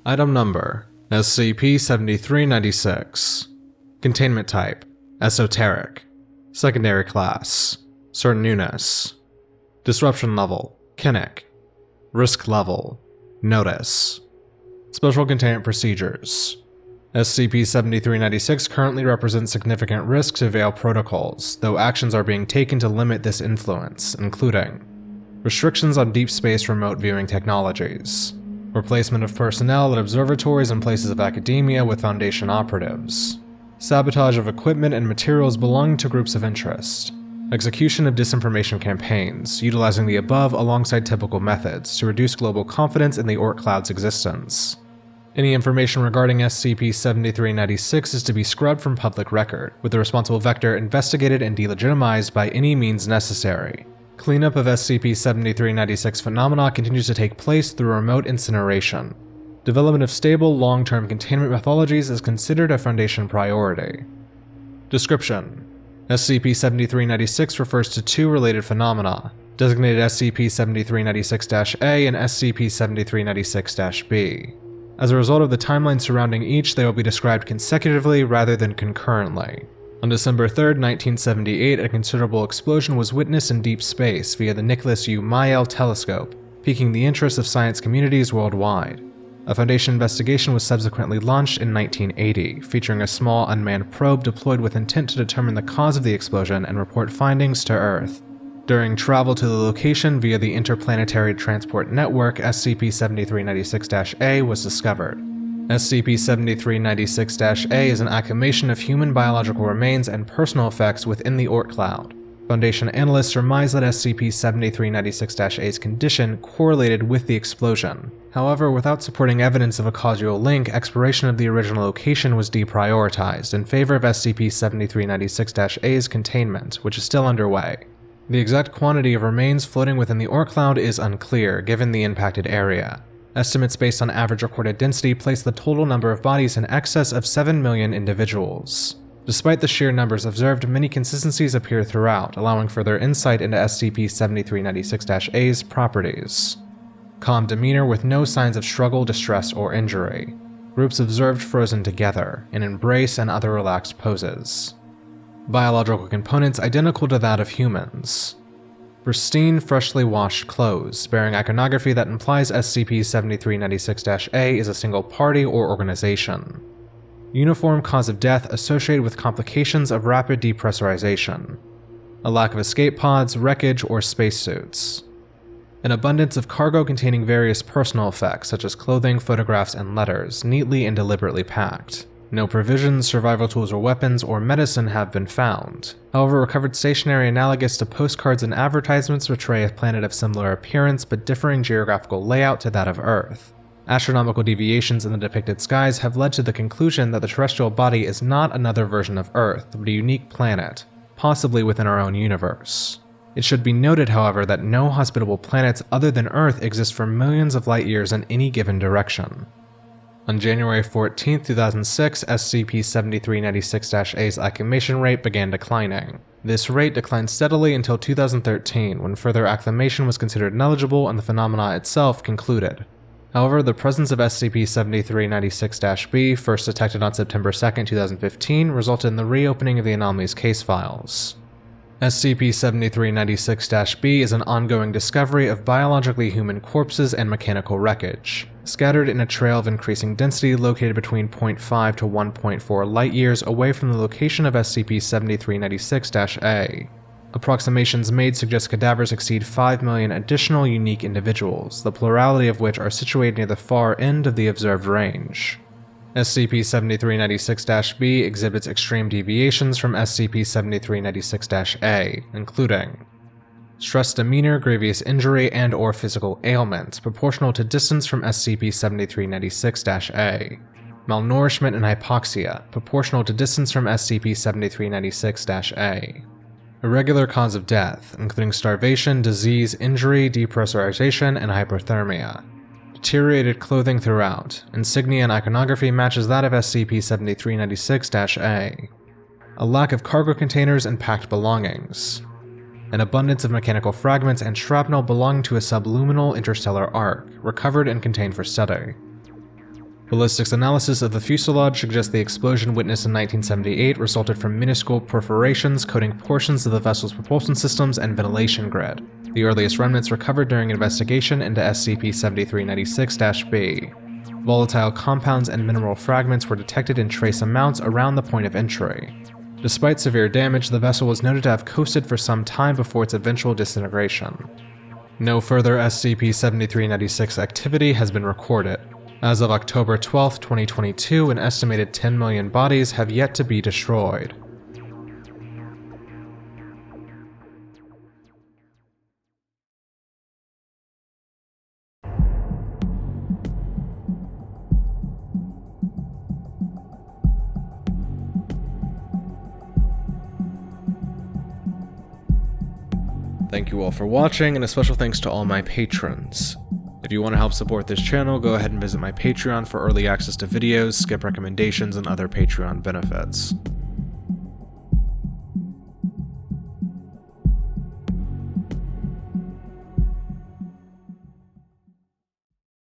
Item Number: SCP-7396. Containment Type: Esoteric. Secondary Class: Certain Newness. Disruption Level: Kinnick. Risk Level: Notice. Special Containment Procedures: SCP-7396 currently represents significant risk to Veil protocols, though actions are being taken to limit this influence, including restrictions on deep space remote viewing technologies, replacement of personnel at observatories and places of academia with Foundation operatives, sabotage of equipment and materials belonging to groups of interest, execution of disinformation campaigns, utilizing the above alongside typical methods to reduce global confidence in the Oort Cloud's existence. Any information regarding SCP-7396 is to be scrubbed from public record, with the responsible vector investigated and delegitimized by any means necessary. Cleanup of SCP-7396 phenomena continues to take place through remote incineration. Development of stable, long-term containment methodologies is considered a Foundation priority. Description: SCP-7396 refers to two related phenomena, designated SCP-7396-A and SCP-7396-B. As a result of the timeline surrounding each, they will be described consecutively rather than concurrently. On December 3, 1978, a considerable explosion was witnessed in deep space via the Nicholas U. Myell telescope, piquing the interest of science communities worldwide. A Foundation investigation was subsequently launched in 1980, featuring a small unmanned probe deployed with intent to determine the cause of the explosion and report findings to Earth. During travel to the location via the Interplanetary Transport Network, SCP-7396-A was discovered. SCP-7396-A is an accumulation of human biological remains and personal effects within the Oort Cloud. Foundation analysts surmise that SCP-7396-A's condition correlated with the explosion. However, without supporting evidence of a causal link, exploration of the original location was deprioritized in favor of SCP-7396-A's containment, which is still underway. The exact quantity of remains floating within the Oort Cloud is unclear, given the impacted area. Estimates based on average recorded density place the total number of bodies in excess of 7 million individuals. Despite the sheer numbers observed, many consistencies appear throughout, allowing further insight into SCP-7396-A's properties. Calm demeanor with no signs of struggle, distress, or injury. Groups observed frozen together, in embrace and other relaxed poses. Biological components identical to that of humans. Pristine, freshly washed clothes, bearing iconography that implies SCP-7396-A is a single party or organization. Uniform cause of death associated with complications of rapid depressurization. A lack of escape pods, wreckage, or spacesuits. An abundance of cargo containing various personal effects such as clothing, photographs, and letters, neatly and deliberately packed. No provisions, survival tools or weapons, or medicine have been found. However, recovered stationery analogous to postcards and advertisements portray a planet of similar appearance but differing geographical layout to that of Earth. Astronomical deviations in the depicted skies have led to the conclusion that the terrestrial body is not another version of Earth, but a unique planet, possibly within our own universe. It should be noted, however, that no hospitable planets other than Earth exist for millions of light years in any given direction. On January 14, 2006, SCP-7396-A's acclimation rate began declining. This rate declined steadily until 2013, when further acclimation was considered negligible and the phenomena itself concluded. However, the presence of SCP-7396-B, first detected on September 2, 2015, resulted in the reopening of the anomaly's case files. SCP-7396-B is an ongoing discovery of biologically human corpses and mechanical wreckage, scattered in a trail of increasing density located between 0.5 to 1.4 light-years away from the location of SCP-7396-A. Approximations made suggest cadavers exceed 5 million additional unique individuals, the plurality of which are situated near the far end of the observed range. SCP-7396-B exhibits extreme deviations from SCP-7396-A, including stressed demeanor, grievous injury, and/or physical ailment, proportional to distance from SCP-7396-A. Malnourishment and hypoxia, proportional to distance from SCP-7396-A. Irregular cause of death, including starvation, disease, injury, depressurization, and hypothermia. Deteriorated clothing throughout. Insignia and iconography matches that of SCP-7396-A. A lack of cargo containers and packed belongings. An abundance of mechanical fragments and shrapnel belonging to a subluminal interstellar arc, recovered and contained for study. Ballistics analysis of the fuselage suggests the explosion witnessed in 1978 resulted from minuscule perforations coating portions of the vessel's propulsion systems and ventilation grid. The earliest remnants recovered during investigation into SCP-7396-B. Volatile compounds and mineral fragments were detected in trace amounts around the point of entry. Despite severe damage, the vessel was noted to have coasted for some time before its eventual disintegration. No further SCP-7396 activity has been recorded. As of October 12, 2022, an estimated 10 million bodies have yet to be destroyed. Thank you all for watching, and a special thanks to all my patrons. If you want to help support this channel, go ahead and visit my Patreon for early access to videos, skip recommendations, and other Patreon benefits.